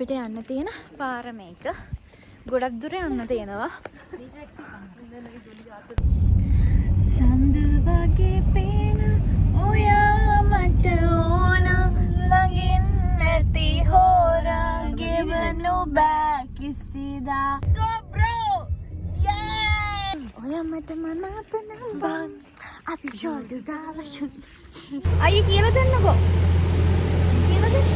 අපිට යන්න තියෙන පාර මේක. ගොඩක් දුර යන්න තියෙනවා. සඳ වගේ පේන ඔයා මට ඕන ළඟින් නැති හොරා ගෙවනු බෑ කිසිදා. Go bro! Yeah! ඔයා මට මනාප නම් බං අපි චෝඩු දාලා යමු. අයියේ කියලා දෙන්නකෝ. කියලා දෙන්න.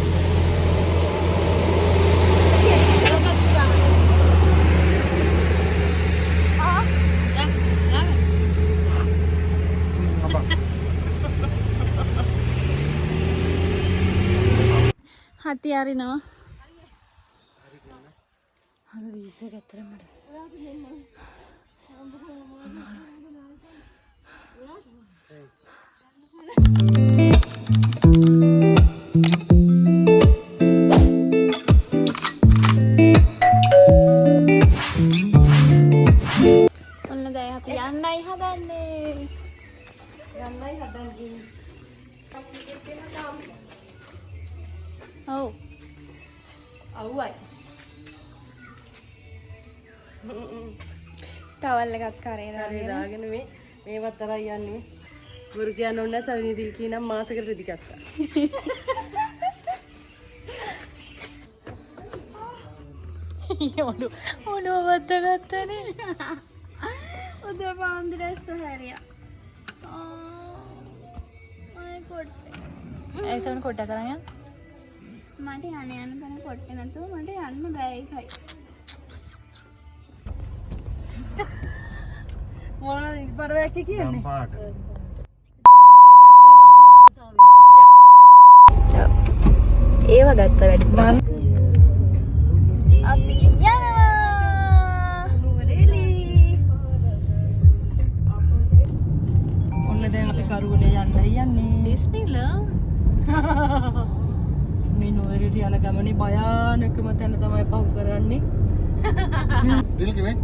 hati අරිනවා. අර වීසා ගත්තර මට. ඔන්න දැන් අපි යන්නයි හදන්නේ. ඔව්. අවුයි. තවල් එකක් කරේ දාගෙන මේවත් තරයි යන්නේ මේ. ගුරු කියන්න ඕන නැහැ සවිනී දිල් කියනම් මාසෙකට රෙදි ගත්තා. ඔළුව වත්ත ගත්තනේ. උදේ පාන්දරස්ස හැරියා. ऐसा कोटा कराया මට යන්න තන කොට්ටේ නැතුව මට යන්න බෑ ඒකයි මොනවද ඉපරවැක්ක කියන්නේ ඒව ගත්ත වැඩි අපි යනවා නුවරඑලි ඔන්න දැන් අපි කරුවලේ යන්නයි යන්නේ බිස්මිල්ලා මේ නුවරට යන ගමනේ භයානකම තැන තමයි පහු කරන්නේ.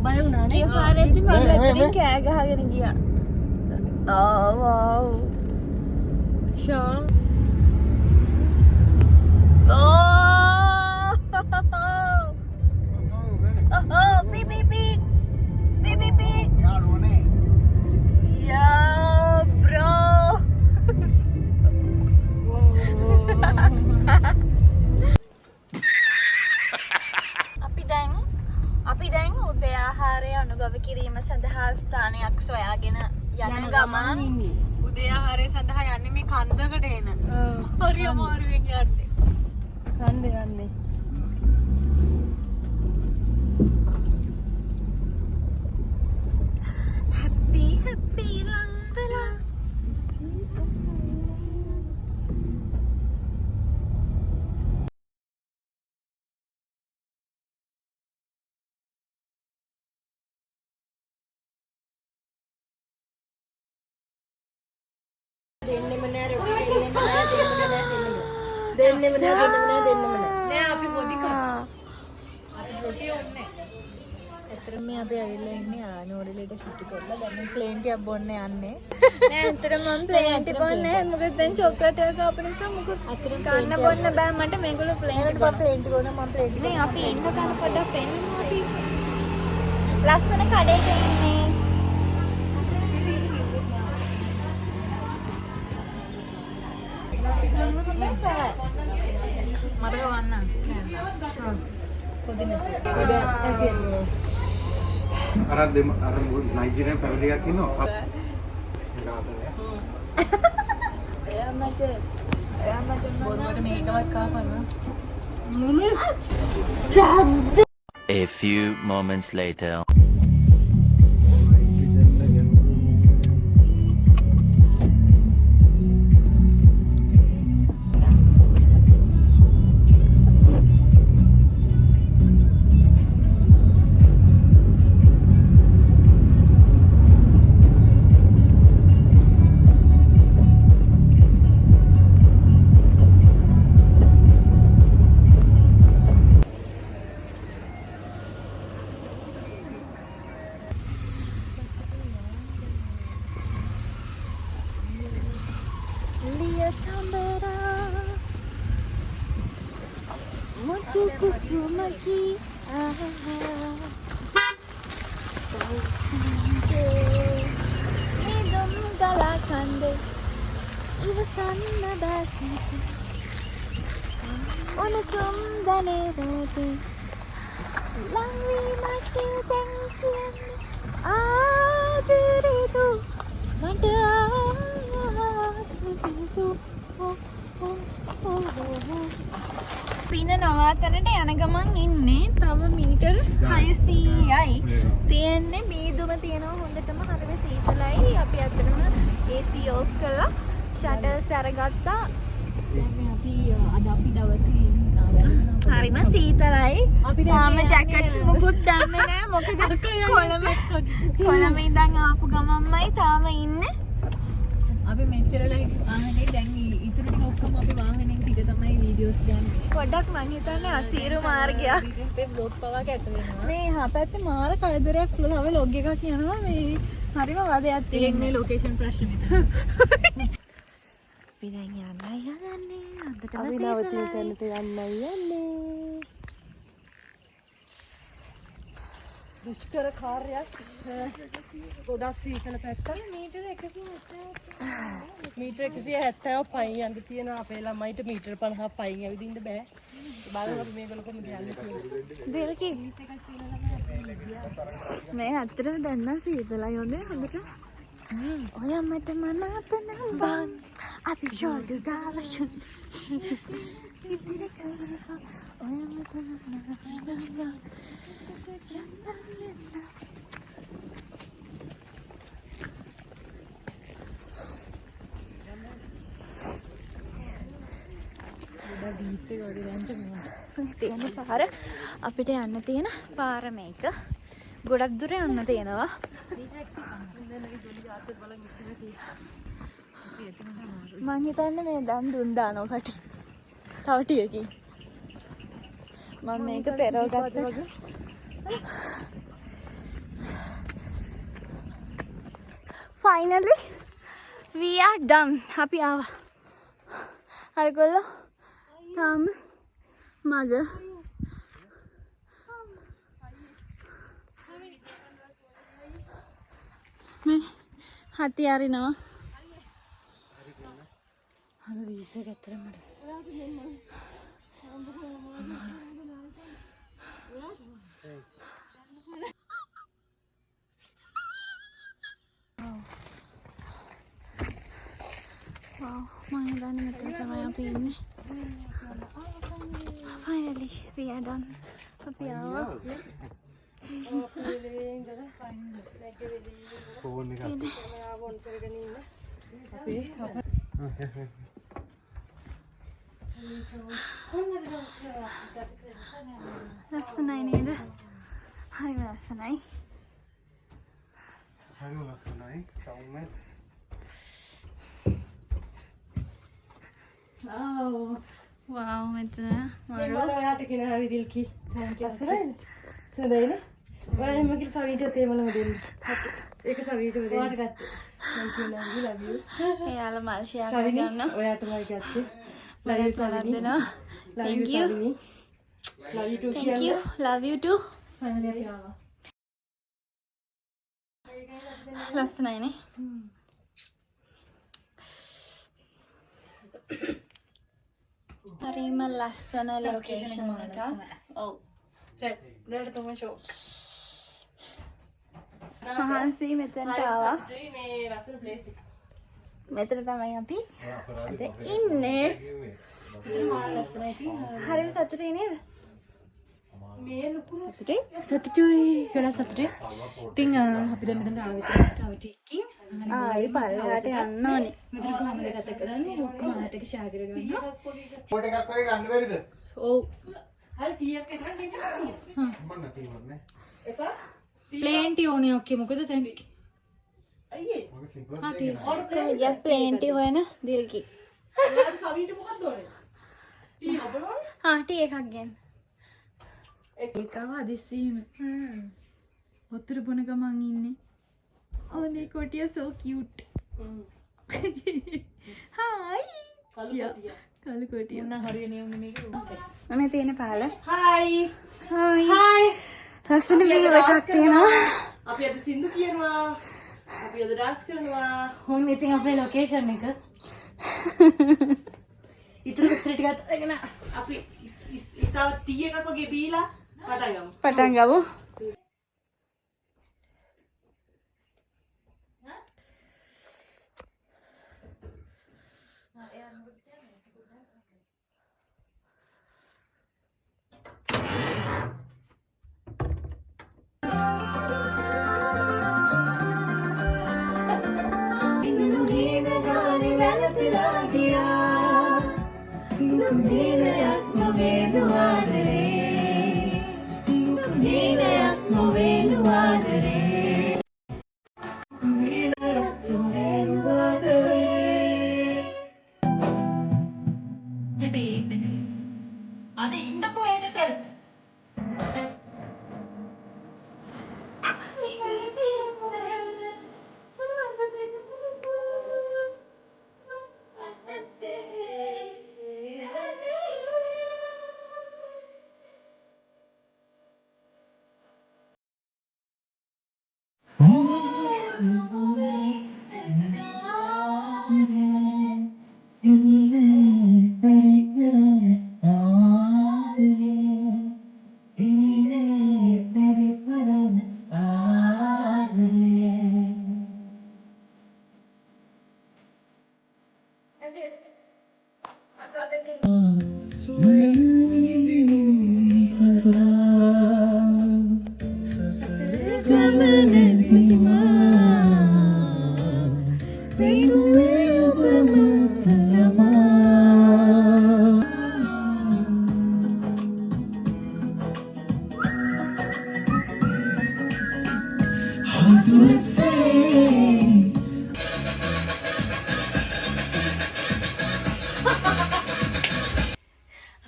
බය වුණානේ. ඒ පාරේදී මම මෙතනින් කෑ ගහගෙන ගියා. වව්. ෂෝ. පී පී පී. පී පී පී. යාළුවනේ. යා බ්‍රෝ. අපි දැන් උදේ ආහාරය අනුභව කිරීම සඳහා ස්ථානයක් සොයාගෙන යන ගමන් උදේ ආහාරය සඳහා යන්නේ මේ කන්දකට එන. හරි අමාරුවෙන් යන්නේ. කන්ද යන්නේ. happy ලංබලා දෙන්නෙම නෑ අපි පොඩි කා රොටි ඕනේ. ඇත්තටම මේ අපි ඇවිල්ලා ඉන්නේ නුවරඑළියට ෂුට් කරලා දැන් ප්ලේන් ටිකක් බොන්න යන්නේ. නෑ ඇත්තටම මම ප්ලේන් ටික බොන්නේ නෑ මොකද දැන් චොක්ලට් එක කාපු නිසා මොකද අතරම ගන්න බොන්න බෑ මට මේගොල්ලෝ ප්ලේන් ටික ප්ලේන් ටික ඕන මම ප්ලේන් ටික නේ අපි ඉන්න තැන පොඩ්ඩක් පෙන්නනවා අපි ලස්සන කඩේක ඉන්නේ. Marga warna. Arah Nigerian family ya kino. A few moments later. මිදුම් ගලා කන්දේ ඉවසන්න බැසිත උණුසුම් දැනෙරදී ලංවීමට දැන් කියන්නේ ආදරේදු මට ආදරේදු පින නවාතනට යන ගමන් ඉන්නේ තව මීටර් 600යි තියෙන්නේ මීදුම තියෙනවා හොඳටම හරිම සීතලයි අපි අතරම AC ඕෆ් කළා ෂටර්ස් අරගත්තා දැන් අපි දවසේ හරිම සීතලයි තාම ජැකට්ස් මුකුත් දැම්මේ නැහැ මොකද කොළඹ ඉඳන් ආපු ගමන්මයි තාම ඉන්නේ අපි මෙච්චර ආහනේ දැන් ඉතුරු ටික ඔක්කොම අපි වාහනේ පිට තමයි වීඩියෝස් ගන්නේ පොඩ්ඩක් මං හිතන්නේ අසීරු මාර්ගයක් අපේ බ්ලොග් පවා කැට වෙනවා මේ හා පැත්තේ මාර කරදරයක් තව ලොග් එකක් යනවා මේ හරිම වදයක් තියෙන්නේ ලොකේෂන් ප්‍රශ්න විතර අපි දැන් යන්නයි යන්නේ අන්දටම අපි නවතින තැනට යන්නයි යන්නේ දුෂ්කර කාර්යයක් ගොඩක් සීතල පැත්ත මීටර 170 මීටර 170 පයින් යන්න තියෙන අපේ ළමයිට මීටර 50 පයින් ඇවිදින්න බෑ බලමු අපි මේගොල්ලෝ කොහොමද යන්නේ කියලා දෙලකි මේ අතරම දැන් නම් සීතලයි හොඳට ඔය මට මනාප නම් බං අපි චෝඩු දාලා ඉතිරි කරපන් ඔය මට මනාප නම් බං තියෙන පාර අපිට යන්න තියෙන පාර මේක ගොඩක් දුර යන්න තියෙනවා මං හිතන්නේ මේ දැන් දුන් දානවා කටි තව ටිකකින් මම මේක පෙරව ගත්තා finally we are done අපි ආවා අරගොල්ලෝ තාම මග මේ හති අරිනවා අර වීසා ගත්තරම wow මම දන්නේ මෙතන තමයි අපි ඉන්නේ finally we are done අපි ආවා ෆෝන් එක ආවොන් කරගෙන ඉන්න අපි ලස්සනයි නේද හරිම ලස්සනයි හරිම ලස්සනයි සෞම්‍ය wow මෙතන මම ඔයාට කියනවා විදිල්කි ලස්සනයිද සඳයිනේ ඔයා එහෙම කියලා සවීටත් ඒමලම දෙන්න ඒක සවීටම දෙන්න ඔයාට ගත්තා මම කියනවා love you එයාලා මල් ෂෙයා කරගන්න ඔයාටමයි ගත්තේ love you සලන් දෙනවා thank you love you too thank you love you too finally අපි ආවා ලස්සනයිනේ හරිම ලස්සන ලොකේෂන් එක ඔව් දැන් තමයි ෂෝක් මහන්සි මෙතනට ආවා මේ ලස්සන ප්ලේස් එක මෙතන තමයි අපි අද ඉන්නේ හරිම සතුටුයි නේද මේ ලොකු සතුටුයි කියලා සතුටුයි ඉතින් අපි දැන් මෙතනට ආවෙත් තව ටිකකින් ආයි පල්ලෙහාට යන්න ඕනේ මෙතන කොහමද ගත කරන්නේ ඔක්කොම අහත එක ෂෙයා කරගන්න ෆෝටෝ එකක් වගේ ගන්න බැරිද ඔව් හරි කීයක් එකක් දෙන්න මම නැතිවන්නේ එපා ප්ලේන්ටි ඕනේ ඔක්කේ මොකද දැන් අයියේ මගේ සිම්පල් හා ටික යක් ප්ලේන්ටි හොයන දිල්කි ඔයාට සවීට මොකක්ද ඕනේ ටී ඔබනෝනේ හා ටී එකක් ගන්න ඒකව අදිස්සීම වතුර බොන ගමන් ඉන්නේ oh මේ කොටිය so cute hi කළු කළු කොටිය. උන්න හරියනේ උන්නේ මේක රූම්සෙ. මේ තියෙන පාල. හායි. හායි. ලස්සන වීඩියෝ එකක් තියෙනවා. අපි අද සින්දු කියනවා. අපි අද ඩාන්ස් කරනවා. උන් ඉතින් අපේ ලොකේෂන් එක. ඉතුරු විස්තර ටිකක් අරගෙන අපි ඉතාව ටී එකක් වගේ බීලා පටන් ගමු. පටන් ගමු.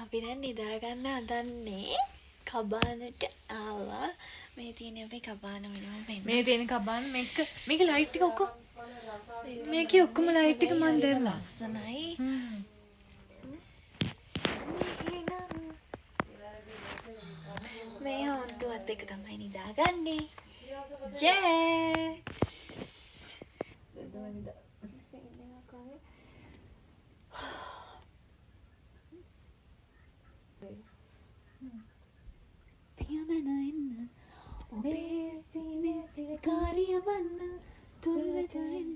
අපි දැන් නිදා ගන්න හදන්නේ කබානට ආවා. මේ තියෙන අපේ කබාන වෙනවා වෙන්න. මේ තියෙන කබාන මේක ලයිට් ටික ඔක්කොම මේකේ ඔක්කොම ලයිට් ටික මන් දැම්මා. ලස්සනයි. මේ හොන්තුවත් එක තමයි නිදාගන්නේ. යේ පියමන එන්න ඔබේ සීනේ සිරකාරිය වන්න තුරට එන්න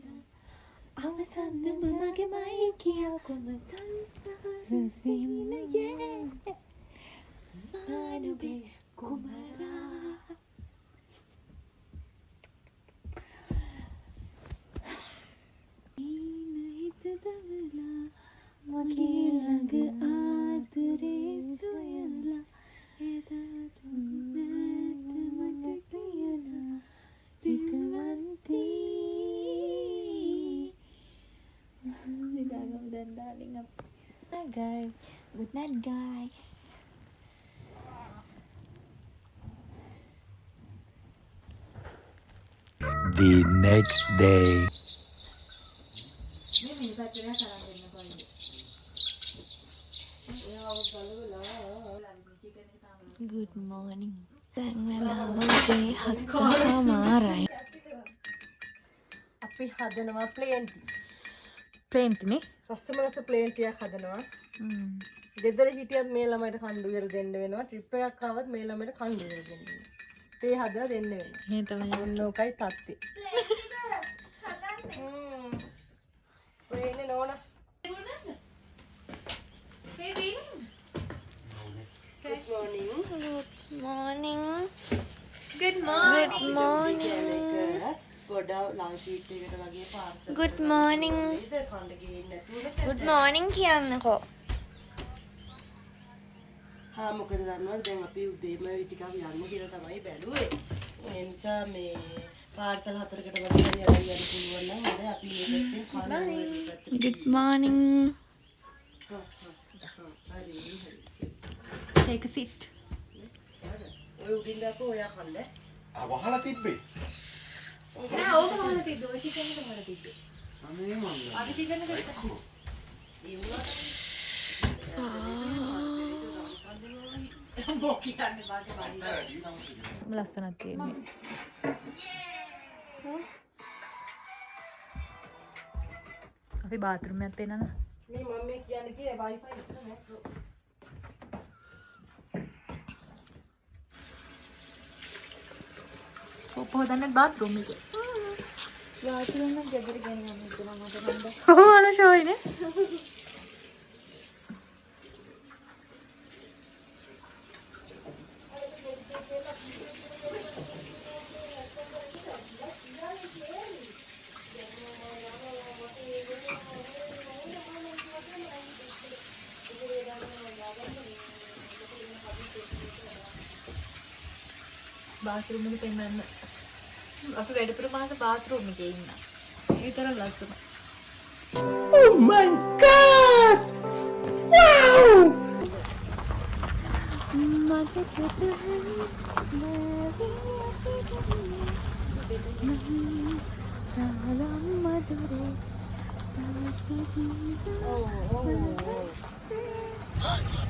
අවසන්නම මගේමයි කියා කොම සංසාර සීනයේ මානවේ කුමරා හිතදවලා මගේ ළඟ ආදරේ සොයලා එදා තුන්නට මට කියලා පිටවන්ති නිදාගමු දැන් ඩාර්ලින් අප්. Hi guys. Good night guys. The next day. Good morning. දැන් වෙලාව උදේ 7:00මාරයි. අපි හදනවා ප්ලේන් ටී. ප්ලේන් නේ රස්සමලස ප්ලේන් ටියක් හදනවා. ගෙදර හිටියත් මේ ළමයට කණ්ඩු විර දෙන්න වෙනවා. ට්‍රිප් එකක් ආවත් මේ ළමයට කණ්ඩු විර දෙන්න වෙනවා. තේ හදලා දෙන්න වෙනවා. මේ තමයි ඔන්න ඔකයි තත්ති. ඔය ඉන්නේ නෝනා. Good morning. Morning. good morning Good morning. ගොඩාක් ලං ෂීට් එකකට වගේ පාර්සල්. Good morning. ඉත කන්න ගිහින් නැතුව. Good morning කියන්නකෝ. හා මොකද දන්නවද දැන් අපි උදේම ටිකක් යන්න කියලා තමයි බැලුවේ. ඒ නිසා මේ පාර්සල් 4කට වගේ හරි අරන් යන්න පුළුවන් නම් හොඳයි. අපි මේ පැත්තෙන් කන්න Good morning. හරි හරි. take a seat ඔය උඩින් දාපුවා ඔයා කන්න. වහලා තිබ්බේ. නෑ ඕක මොනවද තිබ්බේ ඔය චිකන් එක මොනවද තිබ්බේ අනේ මම. අර චිකන් එක ඒවා ලස්සනක් තියෙන්නේ. අපි බාත්රූම් එකක් පේනන. මේ මම මේ කියන්නේ කී Wi-Fi ඉස්සර නැත්නම් කොප්ප හදන්න බාත්රූම් එකේ. බාත්රූම් එක ගෙදර ගෙනියන්න ඉතන මට නන්ද. කොහොමද ෂෝයිනේ? बाथरूम में पेन අපි වැඩිපුර මාස බාත්රූම් එකේ ඉන්න. ඒ තරම් ලස්සනයි. Oh my god! Wow!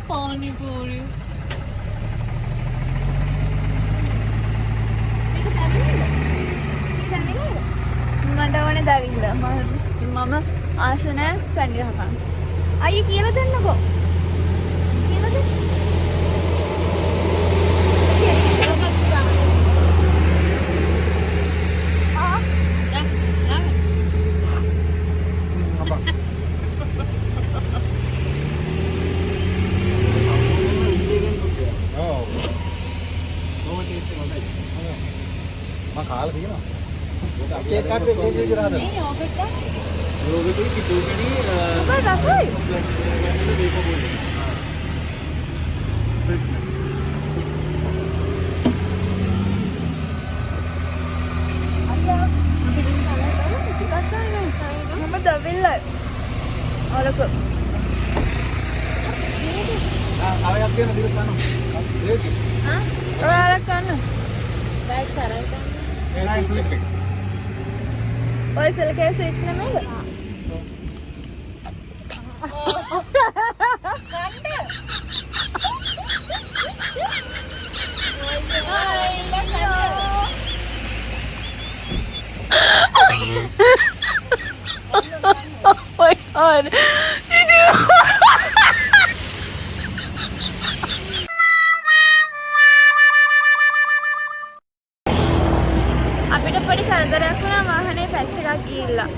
පානි පූරි. මට ඕනේ දවිල්ල. මම ආස නැහැ පැණි ගහපන්. අයියේ කියලා දෙන්නකෝ. කියලා දෙන්න. මම කාලා තියෙනවා. කේක් කට් එක කෝපි විතරද? මේ යෝගට් එක යෝගට් එක කිතුකෙනි මොකද රසයි? මම දවිල්ල. ඔලක. ආයෙත් දෙන්න දිර ගන්නවා. ඒක. ඔයාලා කන්න. ගයිස් තරයි ගන්න. ඒ ස්විච් එක. ඔය සල්කේ ස්විච් නෙමෙයිද? Oh my god. අපිට පොඩි කරදරයක් වුණා වාහනේ පැච් එකක් ගිහිල්ලා.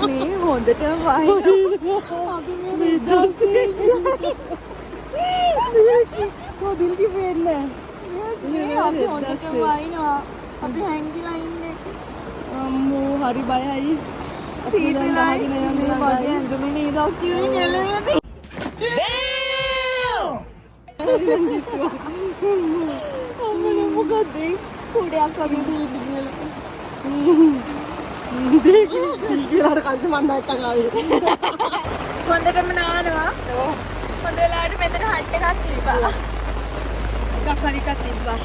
මේ හොඳටම වහිනවා. අපි මේ දස්සේ. කොදිල් කිව්වෙන්නේ අපි හොඳටම වහිනවා. අපි හැංගිලා ඉන්නේ. අම්මෝ හරි බයයි. අපි දැන් ගහගෙන යන්නේ මේ ළඟයි. වගේ ඇඳුමේ නේද ඔක්කියුනේ නෙළුවේදී. අම්මනේ මොකද කුඩයක් වගේ දෙයක් ඊළඟ කල්ද මන් නැත්තම් ආවේ. හොඳටම නානවා. හොඳ වෙලාවට මෙතන හට් එකක් තිබ්බා. එකක් හරි එකක් තිබ්බා.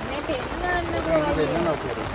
මේ පෙන්නන්න ගෝලිය.